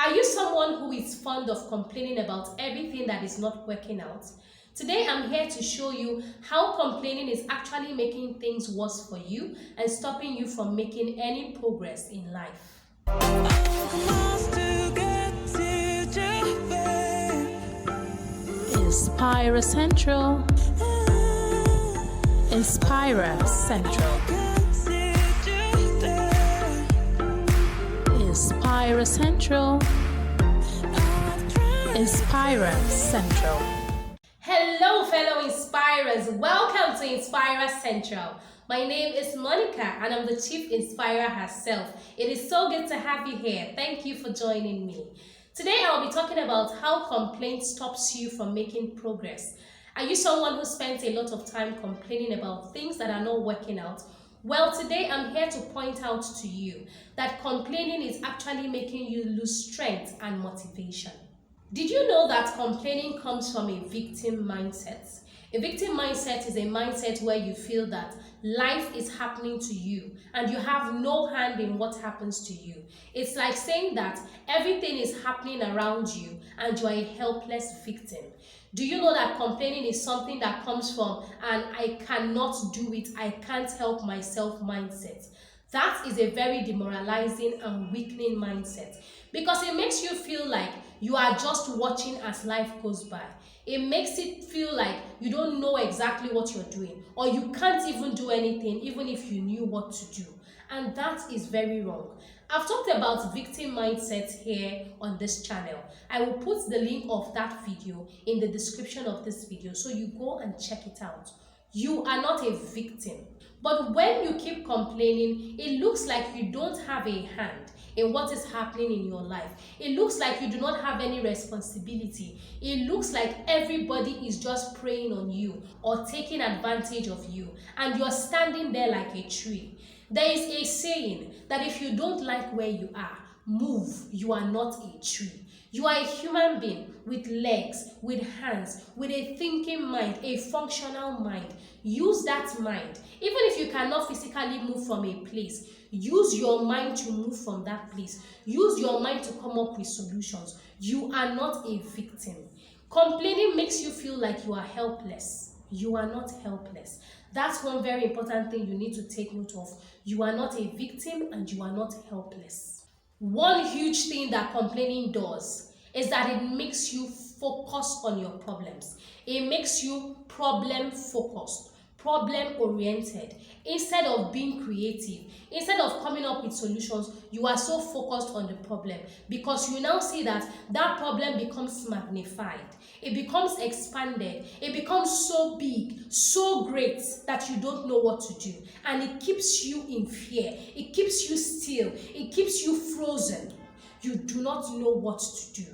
Are you someone who is fond of complaining about everything that is not working out? Today I'm here to show you how complaining is actually making things worse for you and stopping you from making any progress in life. Inspira Central. Inspira Central. Inspira Central. Inspira Central. Hello fellow Inspirers, welcome to Inspira Central. My name is Monica and I'm the Chief Inspirer herself. It is so good to have you here. Thank you for joining me. Today I'll be talking about how complaint stops you from making progress. Are you someone who spends a lot of time complaining about things that are not working out? Well, today I'm here to point out to you that complaining is actually making you lose strength and motivation. Did you know that complaining comes from a victim mindset? A victim mindset is a mindset where you feel that life is happening to you and you have no hand in what happens to you. It's like saying that everything is happening around you and you are a helpless victim. Do you know that complaining is something that comes from an I cannot do it, I can't help myself mindset? That is a very demoralizing and weakening mindset because it makes you feel like you are just watching as life goes by. It makes it feel like you don't know exactly what you're doing or you can't even do anything even if you knew what to do. And that is very wrong. I've talked about victim mindset here on this channel. I will put the link of that video in the description of this video so you go and check it out. You are not a victim. But when you keep complaining, it looks like you don't have a hand in what is happening in your life. It looks like you do not have any responsibility. It looks like everybody is just preying on you or taking advantage of you, and you're standing there like a tree. There is a saying that if you don't like where you are, move. You are not a tree. You are a human being with legs, with hands, with a thinking mind, a functional mind. Use that mind. Even if you cannot physically move from a place, use your mind to move from that place. Use your mind to come up with solutions. You are not a victim. Complaining makes you feel like you are helpless. You are not helpless. That's one very important thing you need to take note of. You are not a victim and you are not helpless. One huge thing that complaining does is that it makes you focus on your problems. It makes you problem focused, problem oriented. Instead of being creative, instead of coming up with solutions, you are so focused on the problem because you now see that that problem becomes magnified. It becomes expanded. It becomes so big, so great that you don't know what to do. And it keeps you in fear. It keeps you still. It keeps you frozen. You do not know what to do.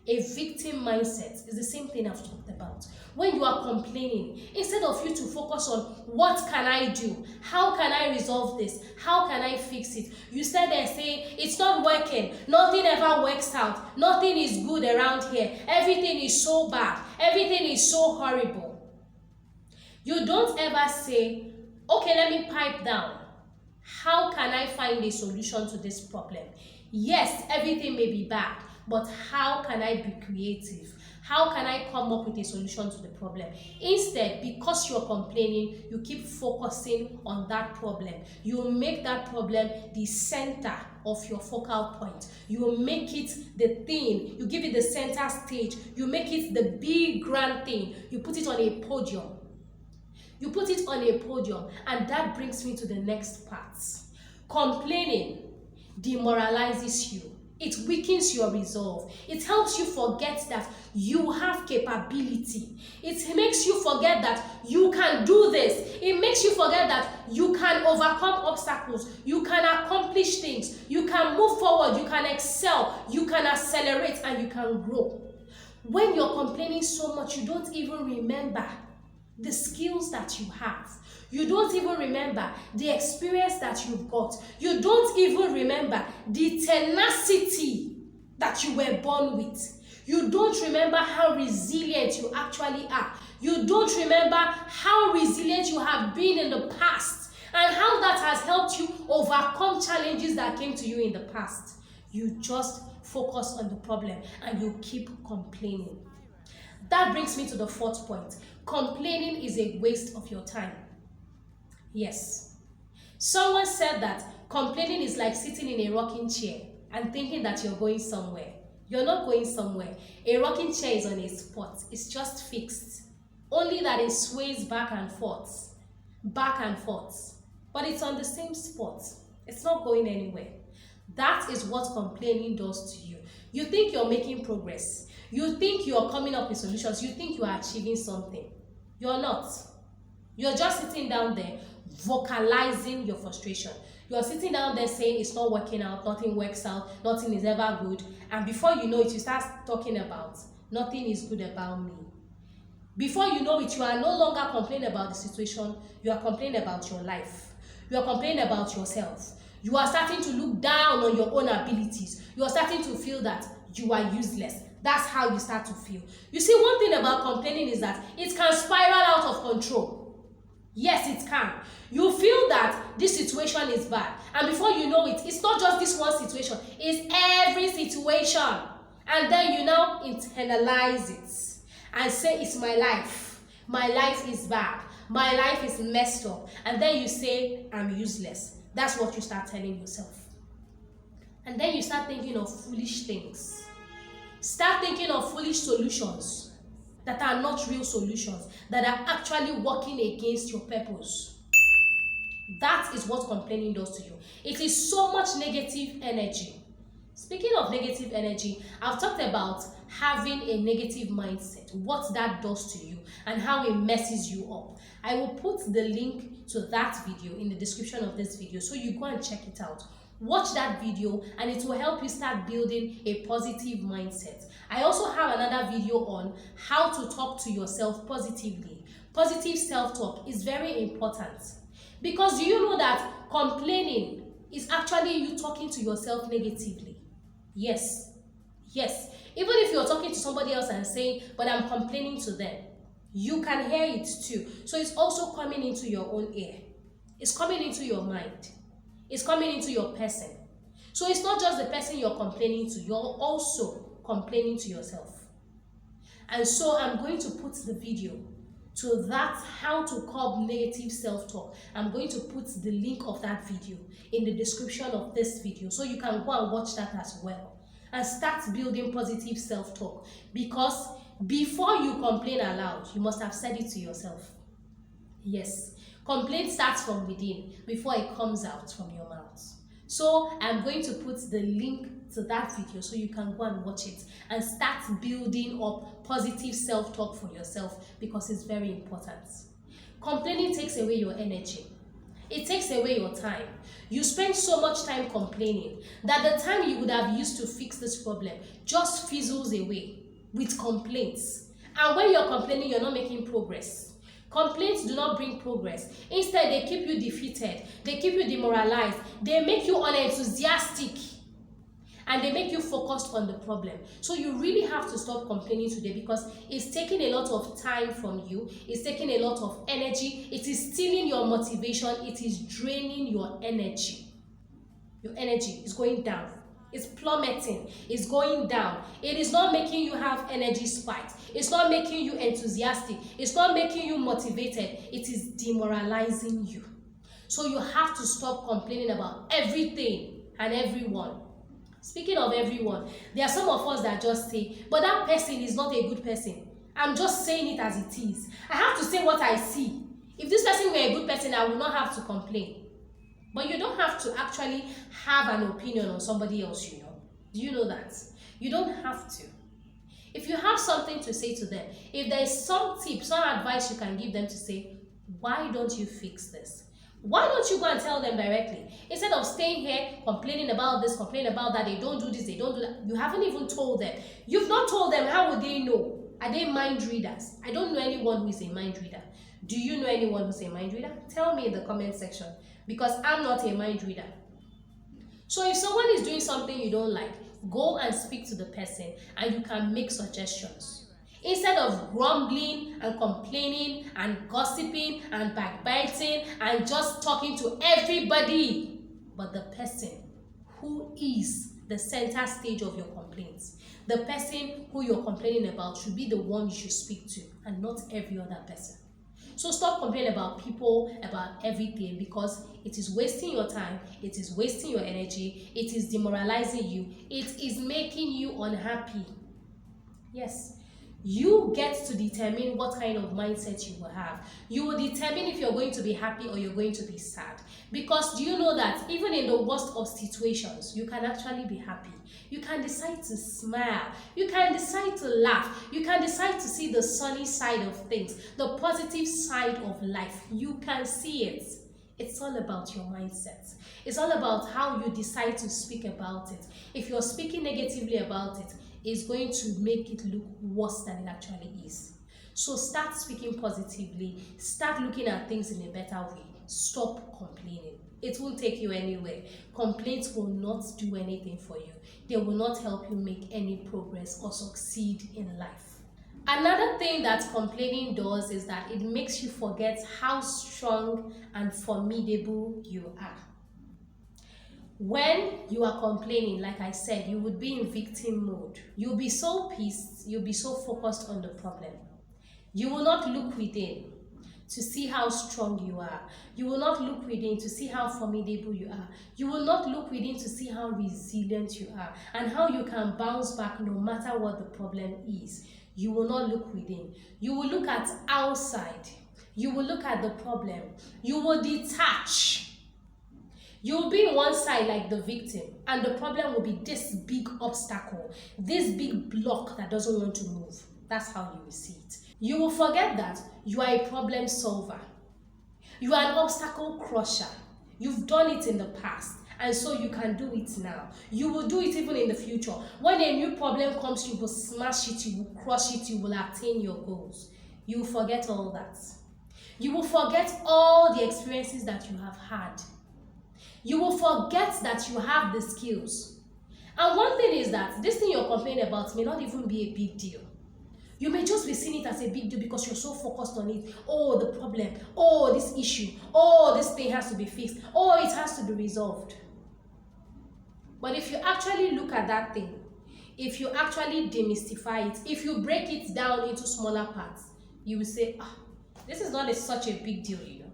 A victim mindset is the same thing I've talked about. When you are complaining, instead of you to focus on what can I do, how can I resolve this, how can I fix it, you stay there saying it's not working, nothing ever works out, nothing is good around here, everything is so bad, everything is so horrible. You don't ever say, okay, let me pipe down. How can I find a solution to this problem? Yes, everything may be bad, but how can I be creative? How can I come up with a solution to the problem? Instead, because you're complaining, you keep focusing on that problem. You make that problem the center of your focal point. You make it the thing. You give it the center stage. You make it the big grand thing. You put it on a podium. You put it on a podium, and that brings me to the next part. Complaining demoralizes you. It weakens your resolve. It helps you forget that you have capability. It makes you forget that you can do this. It makes you forget that you can overcome obstacles. You can accomplish things. You can move forward. You can excel. You can accelerate and you can grow. When you're complaining so much, you don't even remember the skills that you have. You don't even remember the experience that you've got. You don't even remember the tenacity that you were born with. You don't remember how resilient you actually are. You don't remember how resilient you have been in the past and how that has helped you overcome challenges that came to you in the past. You just focus on the problem and you keep complaining. That brings me to the fourth point. Complaining is a waste of your time. Yes. Someone said that complaining is like sitting in a rocking chair and thinking that you're going somewhere. You're not going somewhere. A rocking chair is on a spot. It's just fixed. Only that it sways back and forth. Back and forth. But it's on the same spot. It's not going anywhere. That is what complaining does to you. You think you're making progress. You think you're coming up with solutions. You think you are achieving something. You're not. You're just sitting down there vocalizing your frustration. You're sitting down there saying it's not working out, nothing works out, nothing is ever good. And before you know it, you start talking about nothing is good about me. Before you know it, you are no longer complaining about the situation. You are complaining about your life. You are complaining about yourself. You are starting to look down on your own abilities. You are starting to feel that you are useless. That's how you start to feel. You see, one thing about complaining is that it can spiral out of control. Yes, it can. You feel that this situation is bad. And before you know it, it's not just this one situation. It's every situation. And then you now internalize it and say, it's my life. My life is bad. My life is messed up. And then you say, I'm useless. That's what you start telling yourself. And then you start thinking of foolish things. Start thinking of foolish solutions that are not real solutions, that are actually working against your purpose. That is what complaining does to you. It is so much negative energy. Speaking of negative energy, I've talked about having a negative mindset, what that does to you, and how it messes you up. I will put the link to that video in the description of this video, so you go and check it out. Watch that video and it will help you start building a positive mindset. I also have another video on how to talk to yourself positively. Positive self-talk is very important. Because do you know that complaining is actually you talking to yourself negatively? Yes. Yes. Even if you're talking to somebody else and saying, but I'm complaining to them, you can hear it too. So it's also coming into your own ear. It's coming into your mind. It's coming into your person. So it's not just the person you're complaining to, you're also complaining to yourself. And so I'm going to put the video to that, how to curb negative self-talk. I'm going to put the link of that video in the description of this video, so you can go and watch that as well and start building positive self-talk. Because before you complain aloud, you must have said it to yourself. Yes. Complaint starts from within before it comes out from your mouth. So I'm going to put the link to that video so you can go and watch it and start building up positive self-talk for yourself, because it's very important. Complaining takes away your energy. It takes away your time. You spend so much time complaining that the time you would have used to fix this problem just fizzles away with complaints. And when you're complaining, you're not making progress. Complaints do not bring progress. Instead, they keep you defeated. They keep you demoralized. They make you unenthusiastic. And they make you focused on the problem. So you really have to stop complaining today, because it's taking a lot of time from you. It's taking a lot of energy. It is stealing your motivation. It is draining your energy. Your energy is going down. It's plummeting. It's going down. It is not making you have energy spikes. It's not making you enthusiastic. It's not making you motivated. It is demoralizing you. So you have to stop complaining about everything and everyone. Speaking of everyone, there are some of us that just say, but that person is not a good person. I'm just saying it as it is. I have to say what I see. If this person were a good person, I would not have to complain. But you don't have to actually have an opinion on somebody else, you know. Do you know that? You don't have to. If you have something to say to them, if there is some tip, some advice you can give them to say, why don't you fix this? Why don't you go and tell them directly? Instead of staying here complaining about this, complaining about that, they don't do this, they don't do that. You haven't even told them. You've not told them. How would they know? Are they mind readers? I don't know anyone who is a mind reader. Do you know anyone who's a mind reader? Tell me in the comment section, because I'm not a mind reader. So if someone is doing something you don't like, go and speak to the person and you can make suggestions. Instead of grumbling and complaining and gossiping and backbiting and just talking to everybody but the person who is the center stage of your complaints. The person who you're complaining about should be the one you should speak to, and not every other person. So stop complaining about people, about everything, because it is wasting your time, it is wasting your energy, it is demoralizing you, it is making you unhappy. Yes, you get to determine what kind of mindset you will have. You will determine if you're going to be happy or you're going to be sad. Because do you know that even in the worst of situations, you can actually be happy. You can decide to smile. You can decide to laugh. You can decide to see the sunny side of things, the positive side of life. You can see it. It's all about your mindset. It's all about how you decide to speak about it. If you're speaking negatively about it, it's going to make it look worse than it actually is. So start speaking positively. Start looking at things in a better way. Stop complaining. It won't take you anywhere. Complaints will not do anything for you. They will not help you make any progress or succeed in life. Another thing that complaining does is that it makes you forget how strong and formidable you are. When you are complaining, like I said, you would be in victim mode. You'll be so pissed, you'll be so focused on the problem. You will not look within to see how strong you are. You will not look within to see how formidable you are. You will not look within to see how resilient you are and how you can bounce back no matter what the problem is. You will not look within. You will look at outside. You will look at the problem. You will detach. You'll be on one side like the victim, and the problem will be this big obstacle, this big block that doesn't want to move. That's how you will see it. You will forget that you are a problem solver. You are an obstacle crusher. You've done it in the past, and so you can do it now. You will do it even in the future. When a new problem comes, you will smash it, you will crush it, you will attain your goals. You will forget all that. You will forget all the experiences that you have had. You will forget that you have the skills. And one thing is that this thing you're complaining about may not even be a big deal. You may just be seeing it as a big deal because you're so focused on it. Oh, the problem. Oh, this issue. Oh, this thing has to be fixed. Oh, it has to be resolved. But if you actually look at that thing, if you actually demystify it, if you break it down into smaller parts, you will say, this is not such a big deal, you know.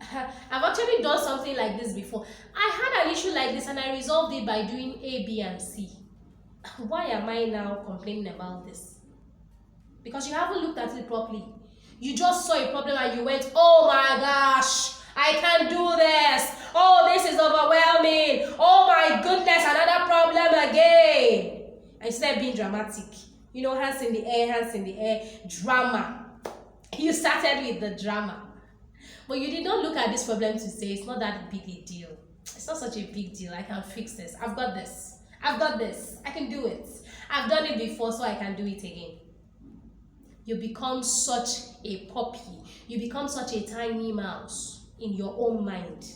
I've actually done something like this before. I had an issue like this and I resolved it by doing A, B, and C. Why am I now complaining about this? Because you haven't looked at it properly. You just saw a problem and you went, oh my gosh, I can't do this. Oh, this is overwhelming. Oh my goodness, another problem again. Instead of being dramatic, you know, hands in the air, drama. You started with the drama. But you did not look at this problem to say, it's not that big a deal. It's not such a big deal. I can fix this. I've got this. I've got this. I can do it. I've done it before, so I can do it again. You become such a puppy. You become such a tiny mouse in your own mind.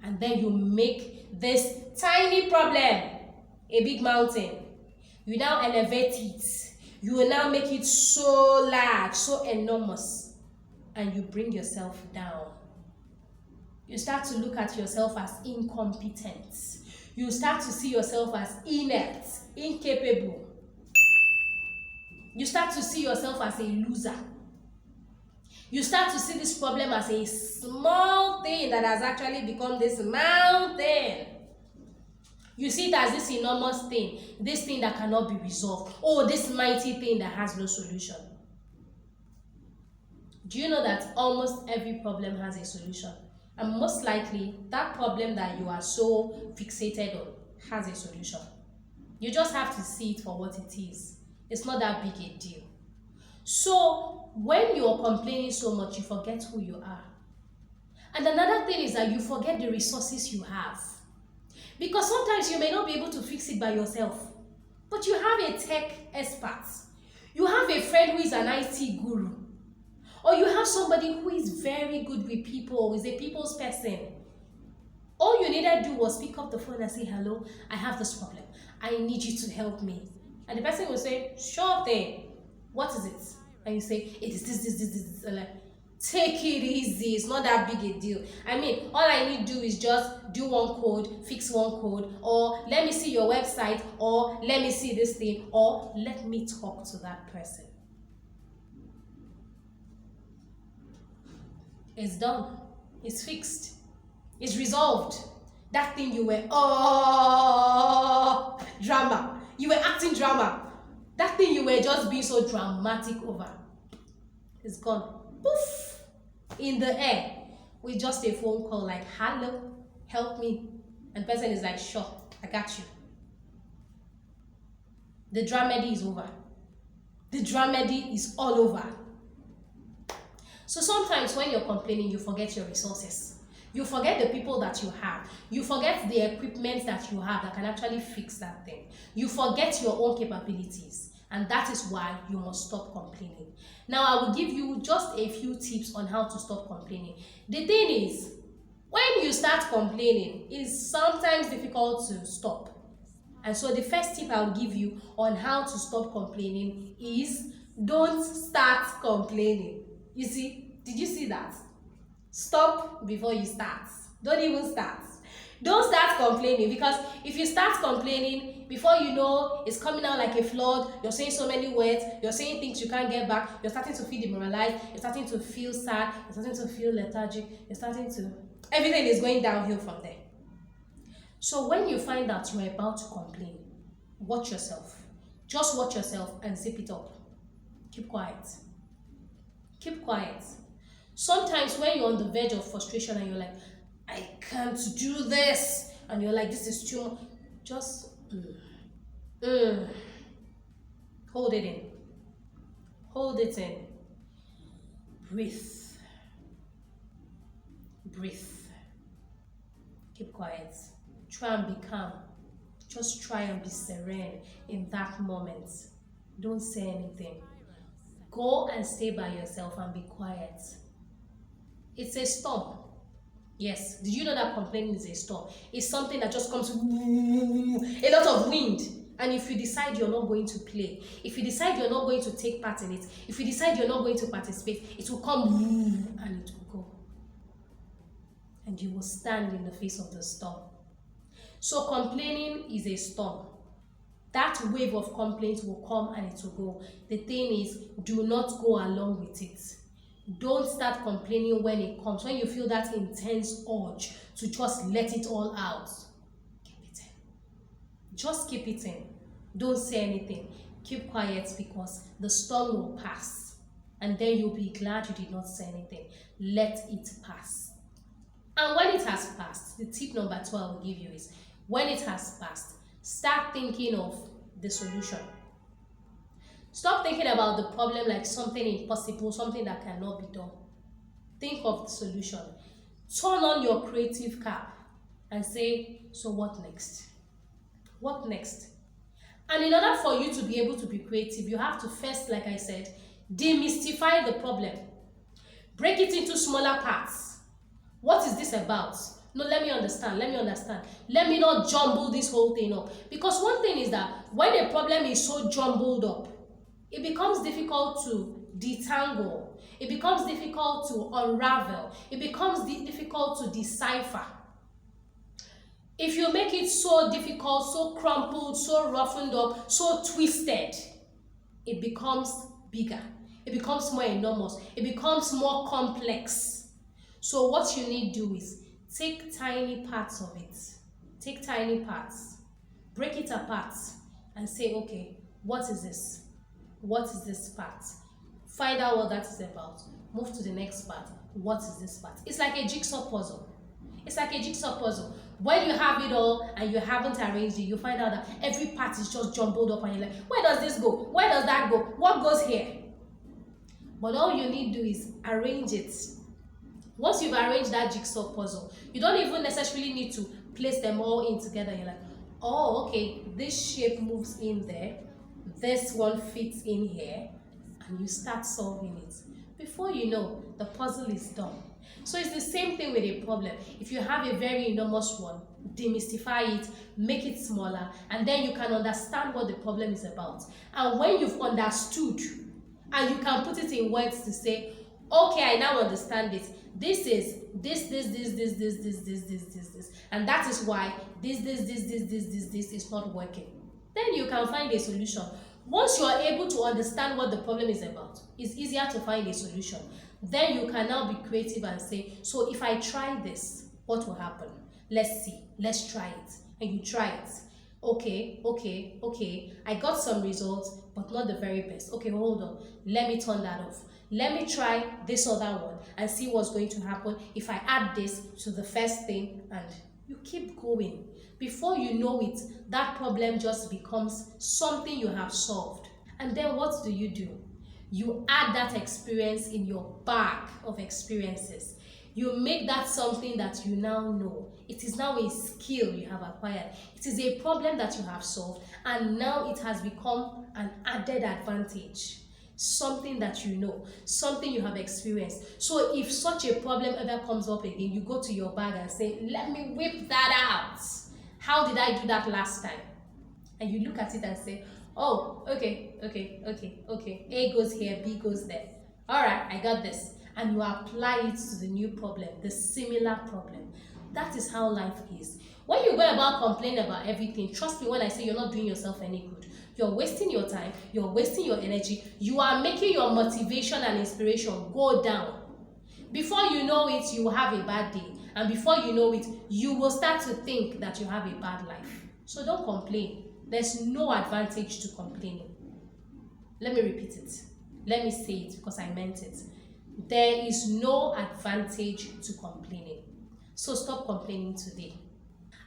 And then you make this tiny problem a big mountain. You now elevate it. You will now make it so large, so enormous. And you bring yourself down. You start to look at yourself as incompetent. You start to see yourself as inert, incapable. You start to see yourself as a loser. You start to see this problem as a small thing that has actually become this mountain. You see it as this enormous thing, this thing that cannot be resolved. Oh, this mighty thing that has no solution. Do you know that almost every problem has a solution? And most likely, that problem that you are so fixated on has a solution. You just have to see it for what it is. It's not that big a deal. So, when you're complaining so much, you forget who you are. And another thing is that you forget the resources you have. Because sometimes you may not be able to fix it by yourself. But you have a tech expert. You have a friend who is an IT guru. Or you have somebody who is very good with people, is a people's person. All you needed to do was pick up the phone and say, hello, I have this problem. I need you to help me. And the person will say, sure thing. What is it? And you say, it is this. Like, Take it easy. It's not that big a deal. I mean, all I need to do is just do one code, fix one code, or let me see your website, or let me see this thing, or let me talk to that person. It's done. It's fixed. It's resolved. That thing you were, drama. You were acting drama. That thing you were just being so dramatic over. It's gone. Poof. In the air. With just a phone call like, hello, help me. And the person is like, sure, I got you. The dramedy is over. The dramedy is all over. So sometimes when you're complaining, you forget your resources. You forget the people that you have. You forget the equipment that you have that can actually fix that thing. You forget your own capabilities. And that is why you must stop complaining. Now, I will give you just a few tips on how to stop complaining. The thing is, when you start complaining, it's sometimes difficult to stop. And so the first tip I'll give you on how to stop complaining is don't start complaining. You see, did you see that? Stop before you start. Don't even start. Don't start complaining, because if you start complaining, before you know, it's coming out like a flood. You're saying so many words. You're saying things you can't get back. You're starting to feel demoralized. You're starting to feel sad. You're starting to feel lethargic. Everything is going downhill from there. So when you find that you're about to complain, watch yourself. Just watch yourself and zip it up. Keep quiet. Keep quiet. Sometimes when you're on the verge of frustration and you're like, I can't do this, and you're like, this is too much, just hold it in. Hold it in. Breathe. Breathe. Keep quiet. Try and be calm. Just try and be serene in that moment. Don't say anything. Go and stay by yourself and be quiet. It's a storm. Yes. Did you know that complaining is a storm? It's something that just comes a lot of wind. And if you decide you're not going to play, if you decide you're not going to take part in it, if you decide you're not going to participate, it will come and it will go. And you will stand in the face of the storm. So complaining is a storm. That wave of complaints will come and it will go. The thing is, do not go along with it. Don't start complaining when it comes. When you feel that intense urge to just let it all out, keep it in. Just keep it in. Don't say anything. Keep quiet, because the storm will pass. And then you'll be glad you did not say anything. Let it pass. And when it has passed, the tip number 12 I will give you is, when it has passed, start thinking of the solution. Stop thinking about the problem like something impossible, something that cannot be done. Think of the solution. Turn on your creative cap and say, so what next? What next? And in order for you to be able to be creative, you have to first, like I said, demystify the problem. Break it into smaller parts. What is this about? No, let me understand. Let me not jumble this whole thing up. Because one thing is that when a problem is so jumbled up, it becomes difficult to detangle. It becomes difficult to unravel. It becomes difficult to decipher. If you make it so difficult, so crumpled, so roughened up, so twisted, it becomes bigger. It becomes more enormous. It becomes more complex. So what you need to do is take tiny parts of it. Take tiny parts. Break it apart and say, okay, what is this? What is this part? Find out what that is about. Move to the next part. What is this part? It's like a jigsaw puzzle. It's like a jigsaw puzzle. When you have it all and you haven't arranged it, you find out that every part is just jumbled up and you're like, where does this go? Where does that go? What goes here? But all you need to do is arrange it. Once you've arranged that jigsaw puzzle, you don't even necessarily need to place them all in together. You're like, oh, okay, this shape moves in there. This one fits in here, and you start solving it. Before you know, the puzzle is done. So it's the same thing with a problem. If you have a very enormous one, demystify it, make it smaller, and then you can understand what the problem is about. And when you've understood, and you can put it in words to say, Okay, I now understand it. This is this, and that is why this is not working. Then you can find a solution. Once you are able to understand what the problem is about, it's easier to find a solution. Then you can now be creative and say, so if I try this, what will happen? Let's see, let's try it. And you try it. Okay, I got some results, but not the very best. Okay, hold on, let me turn that off. Let me try this other one and see what's going to happen if I add this to the first thing, and you keep going. Before you know it, that problem just becomes something you have solved. And then what do? You add that experience in your bag of experiences. You make that something that you now know. It is now a skill you have acquired. It is a problem that you have solved, and now it has become an added advantage. Something that you know, something you have experienced. So if such a problem ever comes up again, you go to your bag and say, let me whip that out. How did I do that last time? And you look at it and say, oh, okay. A goes here, B goes there. All right, I got this. And you apply it to the new problem, the similar problem. That is how life is. When you go about complaining about everything, trust me when I say you're not doing yourself any good. You're wasting your time, you're wasting your energy, you are making your motivation and inspiration go down. Before you know it, you will have a bad day. And before you know it, you will start to think that you have a bad life. So don't complain. There's no advantage to complaining. Let me repeat it. Let me say it because I meant it. There is no advantage to complaining. So stop complaining today.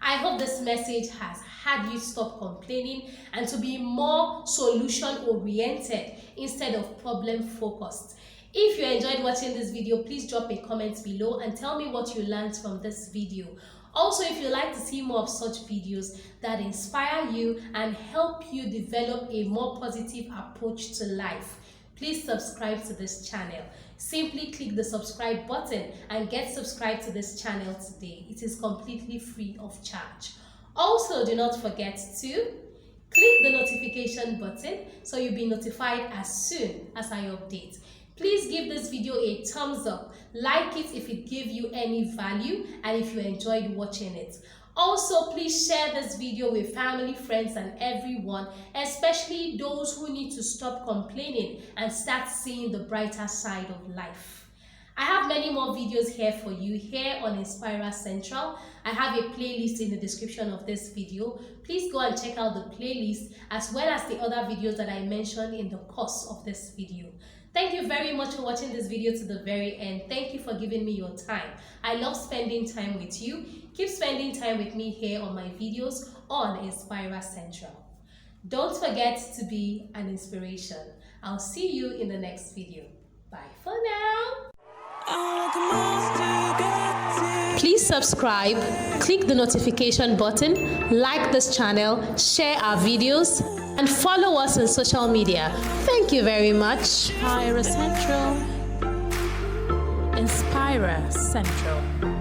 I hope this message has had you stop complaining and to be more solution-oriented instead of problem-focused. If you enjoyed watching this video, please drop a comment below and tell me what you learned from this video. Also, if you'd like to see more of such videos that inspire you and help you develop a more positive approach to life, please subscribe to this channel. Simply click the subscribe button and get subscribed to this channel today. It is completely free of charge. Also, do not forget to click the notification button so you'll be notified as soon as I update. Please give this video a thumbs up, like it if it gave you any value and if you enjoyed watching it. Also, please share this video with family, friends, and everyone, especially those who need to stop complaining and start seeing the brighter side of life. I have many more videos here for you here on Inspira Central. I have a playlist in the description of this video. Please go and check out the playlist as well as the other videos that I mentioned in the course of this video. Thank you very much for watching this video to the very end. Thank you for giving me your time. I love spending time with you. Keep spending time with me here on my videos on Inspira Central. Don't forget to be an inspiration. I'll see you in the next video. Bye for now. Please subscribe, click the notification button, like this channel, share our videos, and follow us on social media. Thank you very much. Inspira Central. Inspira Central.